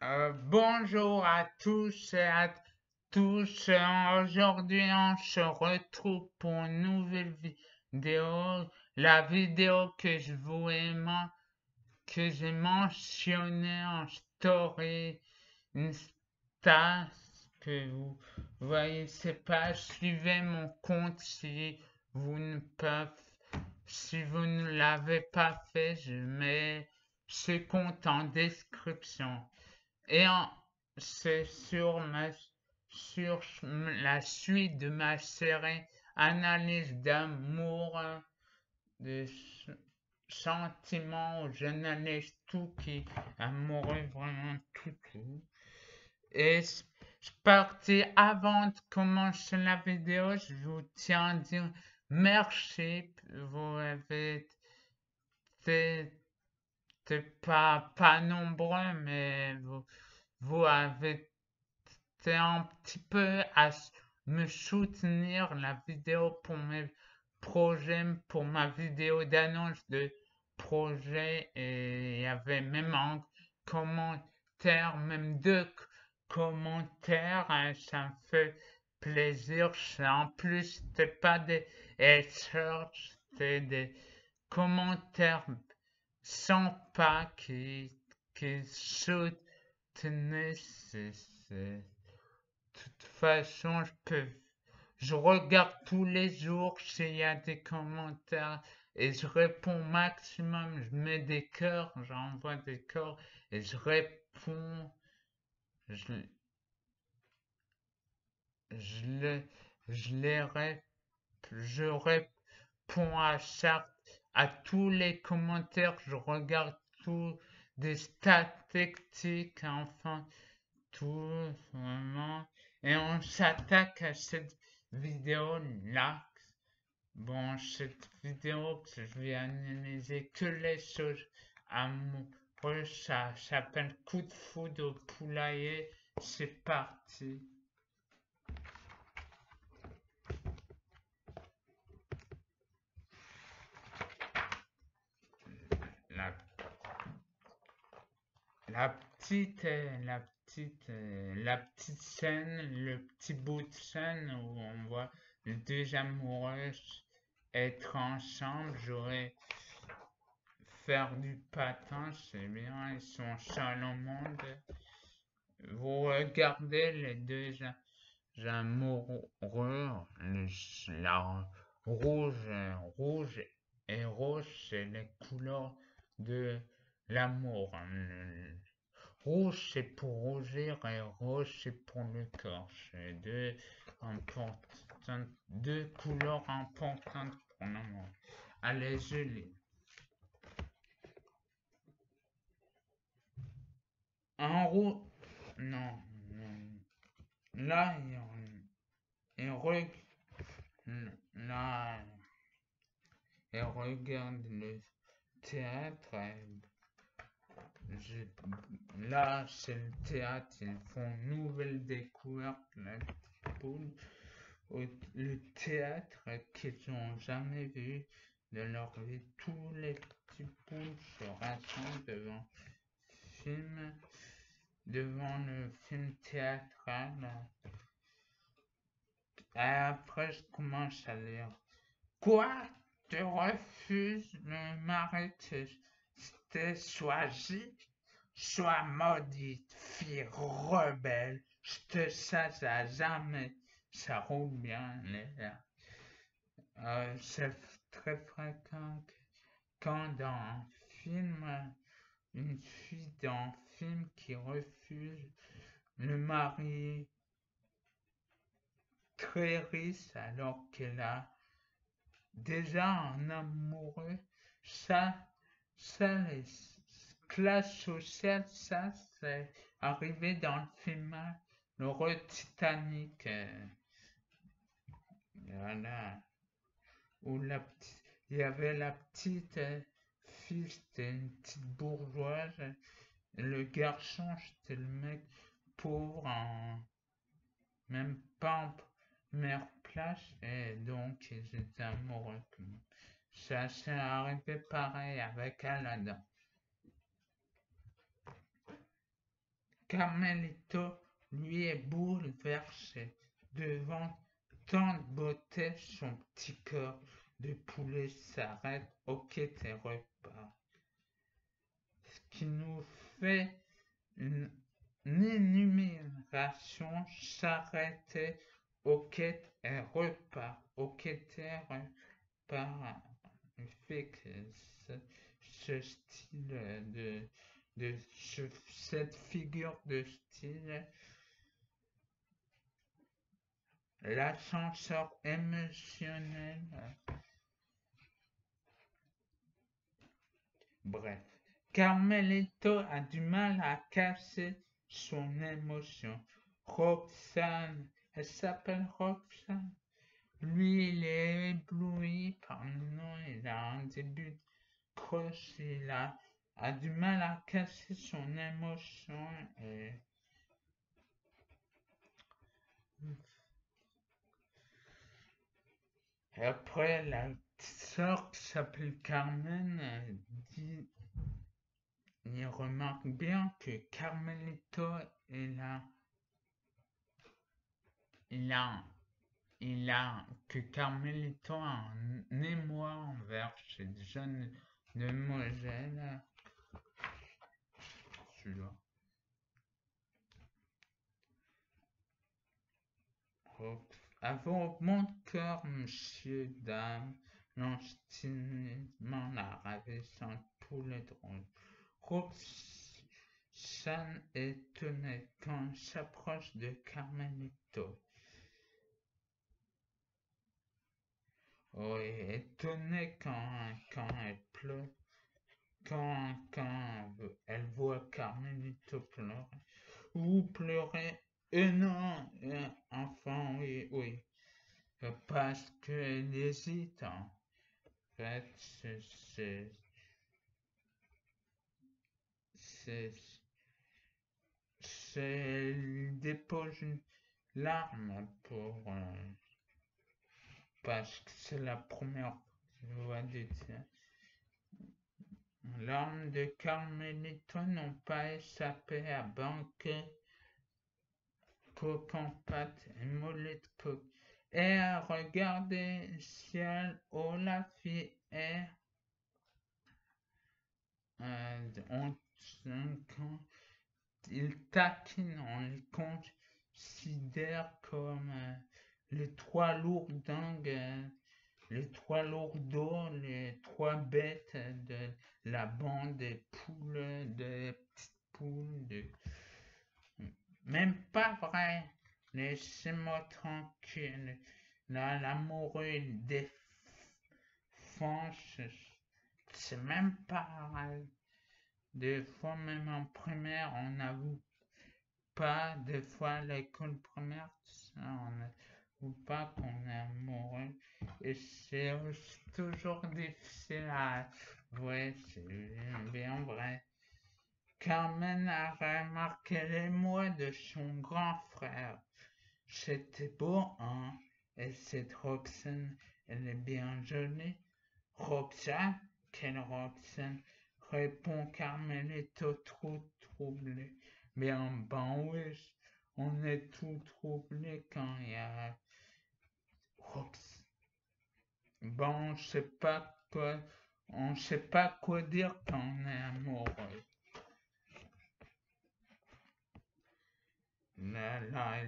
Bonjour à tous et à tous. Aujourd'hui, on se retrouve pour une nouvelle vidéo. La vidéo que que j'ai mentionnée en story Insta, que vous voyez, c'est pas suivez mon compte si vous ne l'avez pas fait, je mets ce compte en description. Et c'est sur la suite de ma série Analyse d'amour, de sentiments, j'analyse tout qui amoureux, vraiment tout. Et je suis parti avant de commencer la vidéo, je vous tiens à dire merci, vous avez été pas nombreux, mais vous avez été un petit peu à me soutenir la vidéo pour mes projets, pour ma vidéo d'annonce de projet et il y avait même un commentaire, même deux commentaires, hein, ça me fait plaisir. En plus, c'était pas des haters, c'était des commentaires sympas qui soutenaient. De toute façon, je regarde tous les jours s'il y a des commentaires et je réponds au maximum. Je mets des cœurs, j'envoie des cœurs et je réponds. Je, je, les, je, les je réponds à tous les commentaires. Je regarde tous des statistiques, enfin, tout vraiment. Et on s'attaque à cette vidéo-là. Bon, cette vidéo que je vais analyser que les choses amoureuses, ça s'appelle Coup de foudre au poulailler. C'est parti. La, la petite scène, le petit bout de scène où on voit les deux amoureux être ensemble. J'aurais faire du patin, c'est bien, ils sont seuls au monde. Vous regardez les deux amoureux, la rouge et rose, c'est les couleurs de l'amour. Rouge, c'est pour rougir et rose, c'est pour le corps. C'est deux couleurs importantes pour l'amour. Allez, je lis. En rouge, non, non. Là, il regarde, là, il regarde le théâtre. Là, c'est le théâtre, ils font une nouvelle découverte, la poule, le théâtre qu'ils n'ont jamais vu de leur vie. Tous les petits poules se rassemblent devant le film théâtral. Et après, je commence à lire. Quoi? Tu refuses le mari que t'es choisi? Sois maudite, fille rebelle, je te chasse à jamais. Ça roule bien, c'est très fréquent quand dans un film, une fille dans un film qui refuse le mari très riche alors qu'elle a déjà un amoureux, ça les classes sociales, ça c'est arrivé dans le film le Titanic, voilà, où il y avait la petite fille, c'était une petite bourgeoise, et le garçon, c'était le mec pauvre même pas en première place, et donc ils étaient amoureux. Ça s'est arrivé pareil avec Aladdin. Carmelito, lui, est bouleversé devant tant de beauté. Son petit cœur de poulet s'arrête au quai des repas. Ce qui nous fait une énumération s'arrêter au quai des repas. Au quai des repas fait que ce style cette figure de style, l'ascenseur émotionnel, bref. Carmelito a du mal à casser son émotion. Roxane, elle s'appelle Roxane. Lui, il est ébloui par le nom, il a un début de croche, il a du mal à casser son émotion et après la petite sœur qui s'appelle Carmen dit, il remarque bien que Carmelito que Carmelito a un émoi envers ces jeunes demoiselles. Celui-là. Avant mon cœur, monsieur, dame, l'instintivement la ravissante poulet drôle. Roxane est étonnée quand il s'approche de Carmelito. Oui, étonnée quand elle pleure, quand elle voit Carmelito pleurer. Vous pleurez, non, enfant, oui. Parce qu'elle hésite, en fait, elle dépose une larme parce que c'est la première fois de ça. Larmes de Carmelito n'ont pas échappé à Banquet, Coq en pâte et mollet de coq. Et à regarder le ciel, oh la fille est on il taquine, on les considère comme les trois lourdingues, les trois lourdeaux, les trois bêtes de la bande des poules, des petites poules, même pas vrai, laissez-moi tranquille, là l'amoureux il défonce, c'est même pas vrai. Des fois, même en primaire, on n'avoue pas. Des fois, à l'école primaire, on n'avoue pas qu'on est amoureux. Et c'est toujours difficile à avouer, c'est bien vrai. Carmen a remarqué l'émoi de son grand frère. C'était beau, hein? Et cette Roxane, elle est bien jolie. Roxane? Quelle Roxane? Répond Carmelito trop troublé. Bien, ben oui, on est tout troublé quand il y a Rox. Bon, on sait pas quoi dire quand on est amoureux. Là,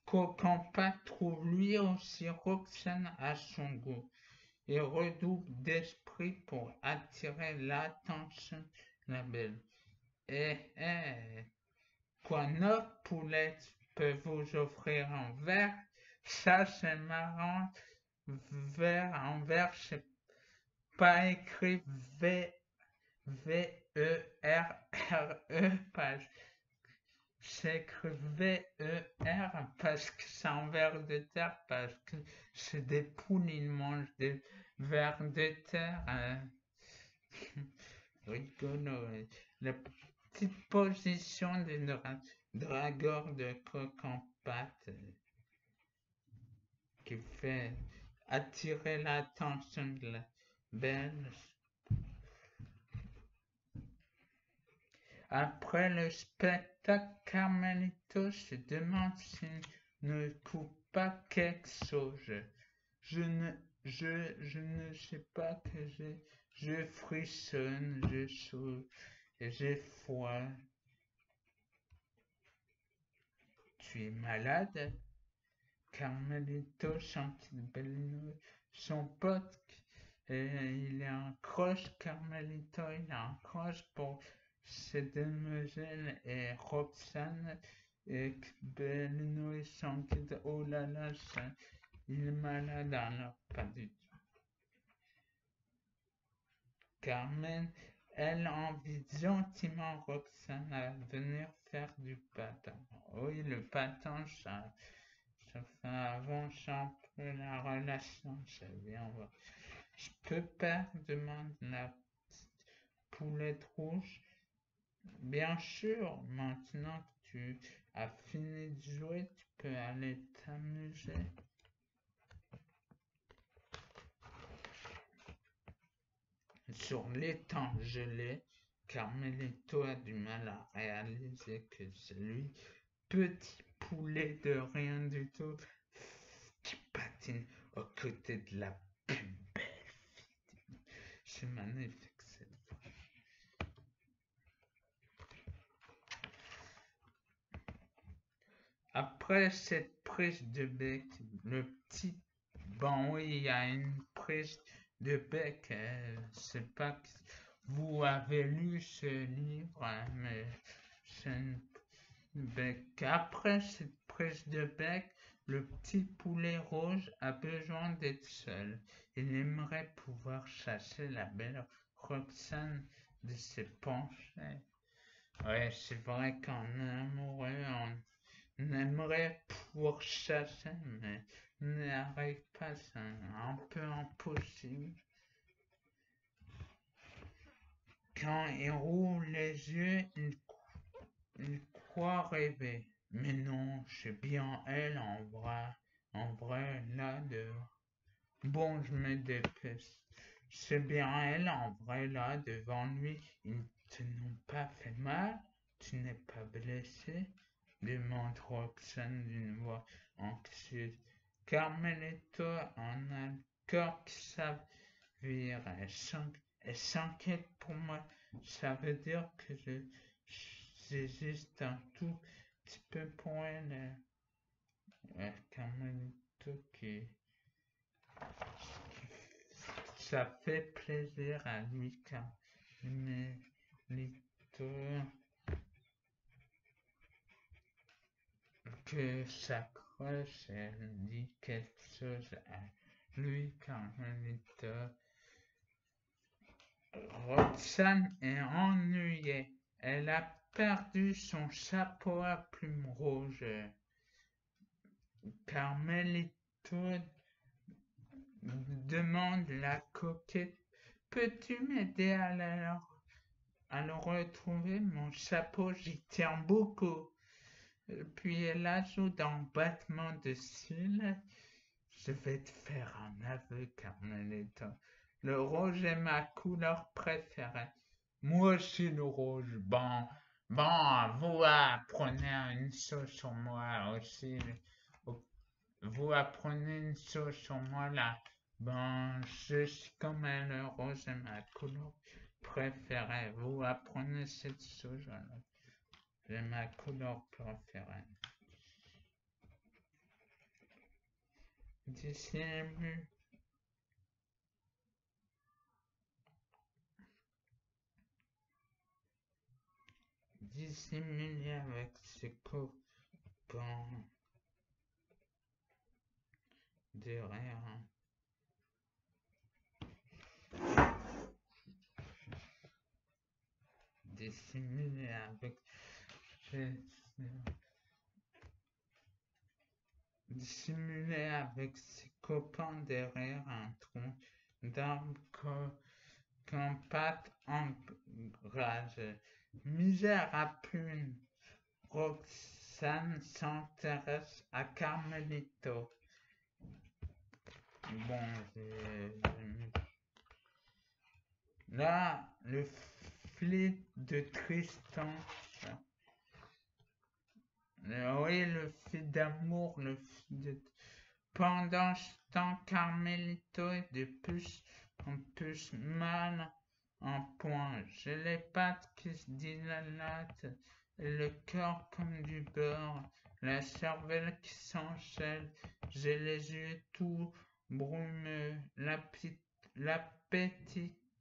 Cocampa trouve lui aussi Roxane à son goût et redouble d'esprit pour attirer l'attention de la belle. Quoi, notre poulette peut vous offrir un verre? Ça, c'est marrant. Verre, un verre, c'est pas écrit V-E-R-R-E, c'est écrit V-E-R parce que c'est un ver de terre, parce que c'est des poules, ils mangent des vers de terre. Rigolo. La petite position des dragueurs de coq en pâte qui fait attirer l'attention de la belle. Après le spectacle, Carmelito se demande s'il ne coupe pas quelque chose. Je ne sais pas que je frissonne, je souffle et j'ai froid. Tu es malade? Carmelito chante son pote. Il est en croche, Carmelito, il est en croche pour cette demoiselle et Roxane et Bellino et son kid. Oh là là, il est malade alors, pas du tout. Carmen, elle invite gentiment Roxane à venir faire du patin. Oui, le patin, ça fait avancer un peu la relation, c'est bien. Je peux pas demander la petite poulette rouge. Bien sûr, maintenant que tu as fini de jouer, tu peux aller t'amuser. Sur l'étang gelé, Carmelito a du mal à réaliser que c'est lui, petit poulet de rien du tout, qui patine aux côtés de la plus belle fille. C'est magnifique cette fois. Après cette prise de bec, le petit... Bon oui, il y a une prise de bec. Je sais pas que vous avez lu ce livre, hein, mais c'est une bec. Après cette prise de bec, le petit poulet rouge a besoin d'être seul. Il aimerait pouvoir chasser la belle Roxane de ses penchants. Ouais, c'est vrai qu'en amoureux, on aimerait pouvoir chasser, mais on n'y arrive pas, c'est un peu impossible. Quand il roule les yeux, il croit rêver. Mais non, c'est bien elle en vrai, là dehors. Bon, je me dépêche. C'est bien elle en vrai là devant lui. Ils ne te n'ont pas fait mal, tu n'es pas blessé, demande Roxane d'une voix anxieuse. Carmelito en a le corps qui s'avire. Elle s'inquiète pour moi. Ça veut dire que j'existe un tout petit peu pour elle. Carmelito qui ça fait plaisir à lui car Carmelito que ça croche, elle dit quelque chose à lui Carmelito. Roxane est ennuyée. Elle a perdu son chapeau à plumes rouges. Carmelito demande la coquette. Peux-tu m'aider à le retrouver? Mon chapeau, j'y tiens beaucoup. Puis elle ajoute d'un battement de cils. Je vais te faire un aveu, Carmelito. Le rouge est ma couleur préférée. Moi aussi le rouge. Bon, vous apprenez une chose sur moi aussi. Vous apprenez une chose sur moi là. Bon, je suis comme elle, le rose est ma couleur préférée. Vous apprenez cette chose là. C'est ma couleur préférée. Dissimule. Dissimuler avec ses copains derrière. Dissimuler avec dissimuler avec ses copains derrière un tronc d'arbre qu'un pâte enrage. Misère à pune. Roxane s'intéresse à Carmelito. Bon, là, le flûte de Tristan. Oui, le fil d'amour, le fil de... Pendant ce temps, Carmelito est de plus en plus mal en point. J'ai les pattes qui se dilatent, et le cœur comme du beurre, la cervelle qui s'enchaîne, j'ai les yeux tout brumeux, l'appétit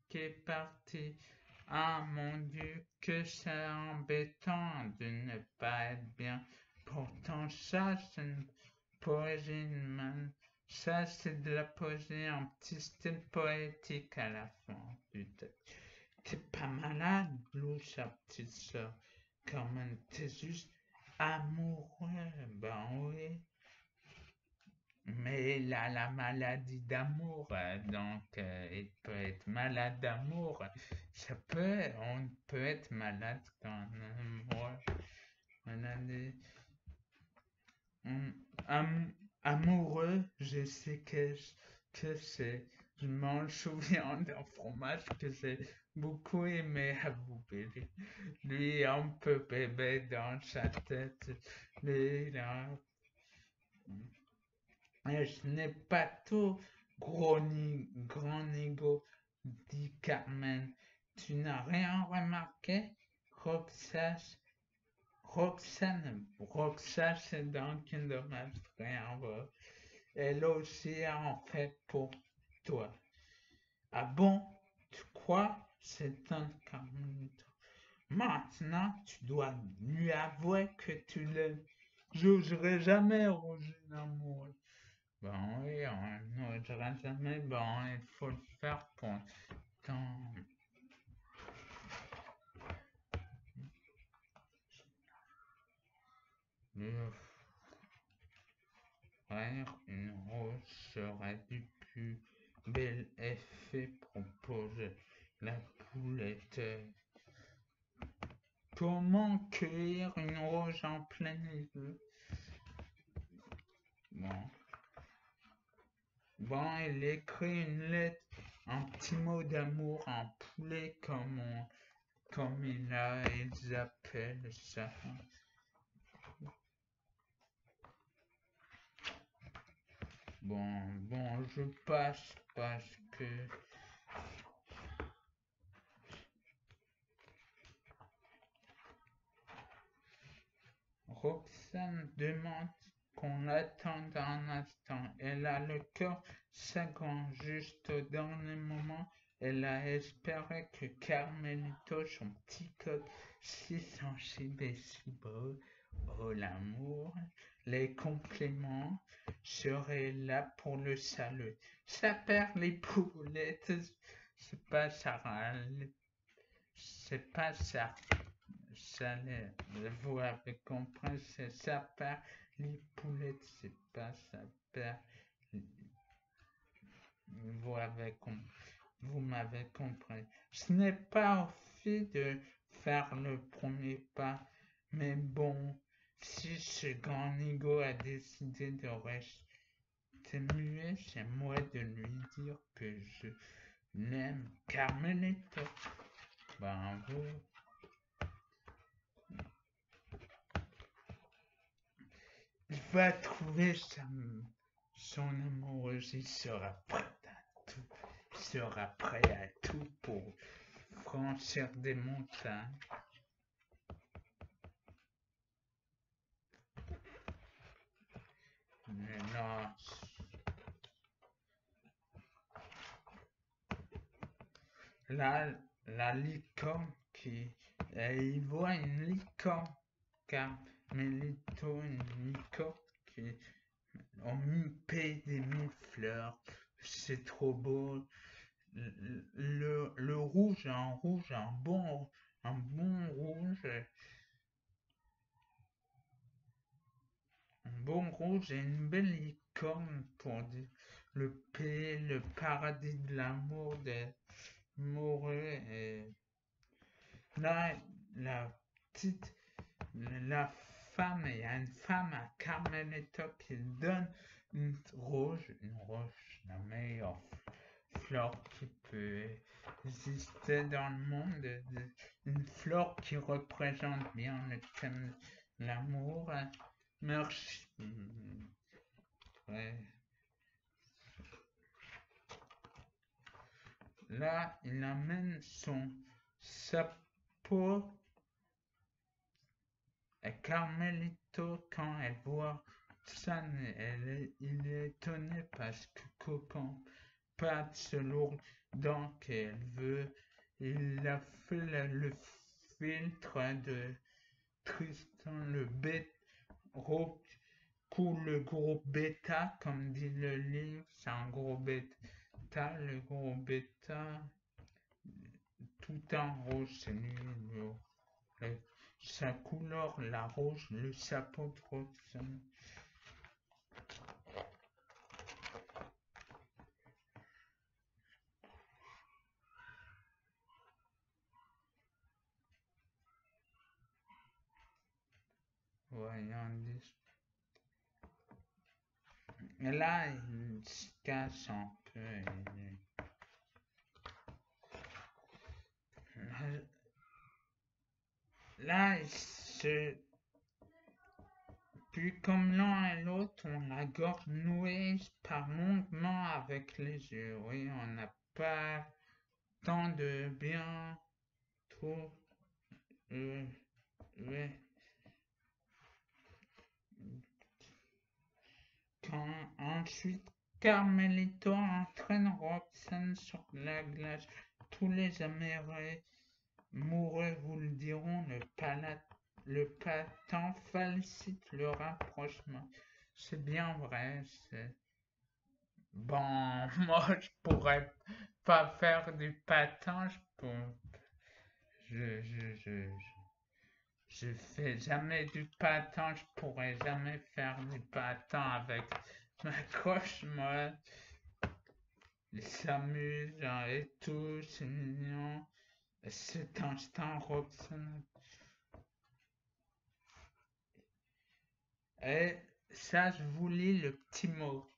qui est parti. Ah mon Dieu, que c'est embêtant de ne pas être bien. Pourtant, ça, c'est une poésie humaine. Ça, c'est de la poésie en petit style poétique à la fin du texte. T'es pas malade, Blue, sa petite sœur. Quand même, t'es juste amoureux. Ben oui. Mais il a la maladie d'amour, donc il peut être malade d'amour. On peut être malade quand même. Ouais. Maladie. Amoureux, je sais que c'est. Je m'en souviens d'un fromage que j'ai beaucoup aimé à Boubé. Lui, un peu bébé dans sa tête. Lui, là. Et je n'ai pas tout grand ego, dit Carmen. Tu n'as rien remarqué? Roxas, Roxas est dans Kingdom Hearts, rien va. Elle aussi en fait pour toi. Ah bon? Tu crois? C'est un Carmen. Maintenant, tu dois lui avouer que tu l'aimes. J'oserais jamais rougir d'amour. Ben oui, on n'osera jamais, ben il faut le faire pour tant. Le frère, une rose serait du plus bel effet, propose la poulette. Comment cueillir une rose en plein hiver? Bon. Bon, il écrit une lettre, un petit mot d'amour en poulet comme ils appellent ça. Bon, je passe parce que Roxane demande qu'on l'attende un instant. Elle a le cœur serrant juste au dernier moment. Elle a espéré que Carmelito, son petit coq, si sensible et si beau, oh l'amour, les compliments, serait là pour le salut. Ça perd les poulettes, c'est pas ça, c'est pas ça. Ça, vous avez compris, c'est ça perd les poulettes, c'est pas ça perd. Vous m'avez compris. Ce n'est pas au fait de faire le premier pas, mais bon, si ce grand ego a décidé de rester muet, c'est moi de lui dire que je l'aime. Carmelito, ben vous. Il va trouver son amoureuse, il sera prêt à tout. Il sera prêt à tout pour franchir des montagnes. Mais non. La licorne il voit une licorne, Carmelito, une licorne qui ont mis des mille fleurs. C'est trop beau. Le rouge, un bon rouge, et une belle licorne pour dire le pays, le paradis de l'amour des amoureux. Et là, la petite, la femme, il y a une femme à Carmelito qui donne une rose, la meilleure flore qui peut exister dans le monde, une flore qui représente bien le thème de l'amour. Merci. Ouais. Là, il amène son chapeau à Carmelito quand elle voit ça. Il est étonné parce que Coco pas de ce lourdant qu'elle veut. Il a fait le filtre de Tristan le bêta, le gros bêta, comme dit le livre, c'est un gros bêta, le gros bêta, tout en rouge, c'est lui, sa couleur, la rouge, le chapeau de Roxane. Voyons, et là, il se cache un peu. Là, il se. Puis comme l'un et l'autre, on la gorge nouée par longuement avec les yeux. Oui, on n'a pas tant de bien trop. Oui. Quand ensuite Carmelito entraîne Roxane sur la glace, tous les amoureux vous le diront, le patin félicite le rapprochement. C'est bien vrai, c'est. Bon, moi je pourrais pas faire du patin, je fais jamais du patin, je pourrais jamais faire du patin avec ma coche, moi. Ils s'amusent et tout, c'est mignon. Cet instant Roxane. Et ça, je vous lis le petit mot.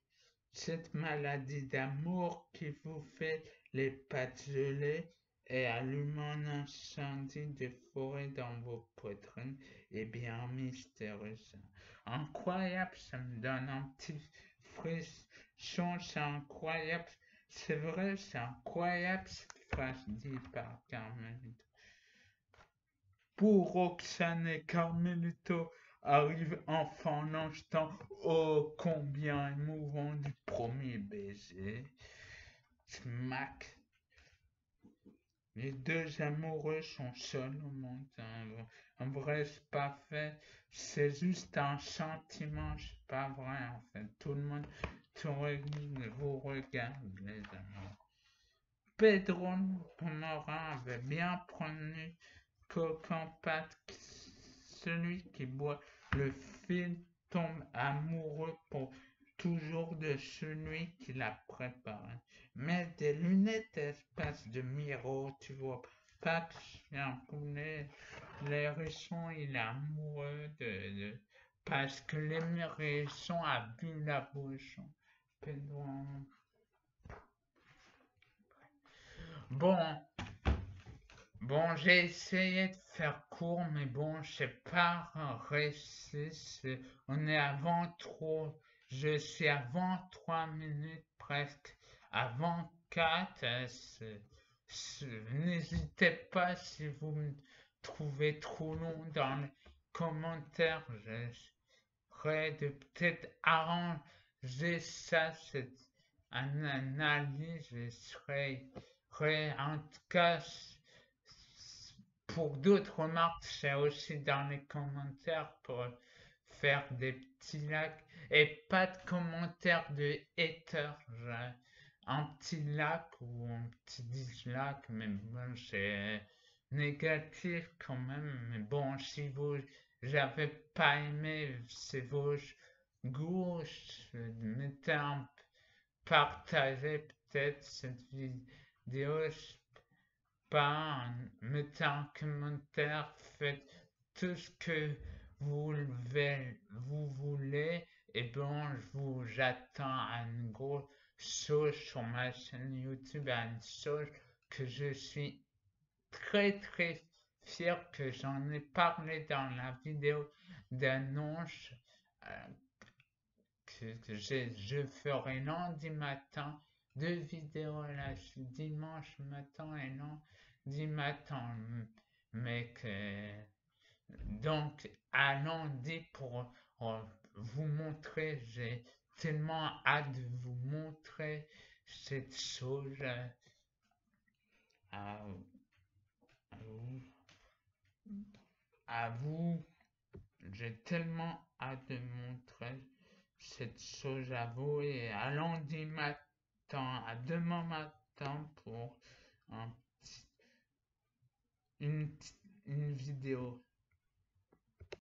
Cette maladie d'amour qui vous fait les pattes gelées et allume un incendie de forêt dans vos poitrines est bien mystérieuse. Incroyable, ça me donne un petit frisson, c'est incroyable. C'est vrai, c'est incroyable cette phrase dite par Carmelito. Pour Roxane et Carmelito arrive enfin l'instant ô combien émouvant du premier baiser. Smack. Les deux amoureux sont seuls au monde. En vrai, c'est pas fait. C'est juste un sentiment, c'est pas vrai en fait. Tout le monde vous regarde, les amours. Pedro Morin avait bien promu Coquin-Pat, celui qui boit le fil tombe amoureux pour toujours de celui qui l'a préparé. Mais des lunettes espèce de miroir, tu vois pas que c'est un poulet. Les hérissons, il est amoureux parce que les hérissons a bu la boisson. Bon, Bon, j'ai essayé de faire court, mais bon, je sais pas réussi. On est avant trop. Je suis avant 3 minutes presque. Avant 4. N'hésitez pas si vous me trouvez trop long dans les commentaires. J'essaierai de peut-être arranger ça, cette analyse. Je serai en tout cas. Pour d'autres remarques, c'est aussi dans les commentaires pour faire des petits likes et pas de commentaires de haters. Un petit like ou un petit dislike, mais bon, c'est négatif quand même. Mais bon, si vous n'avez pas aimé, c'est vos goûts, mettez un partagez peut-être cette vidéo. Pas mettez un commentaire, faites tout ce que vous voulez, et bon, j'attends un gros chose sur ma chaîne YouTube, à une chose que je suis très très fier, que j'en ai parlé dans la vidéo d'annonce euh, je ferai lundi matin. Deux vidéos là, dimanche matin et lundi matin. Mais que donc à lundi pour vous montrer, j'ai tellement hâte de vous montrer cette chose à, à vous. À vous. J'ai tellement hâte de montrer cette chose à vous et à lundi matin, à demain matin pour un une vidéo.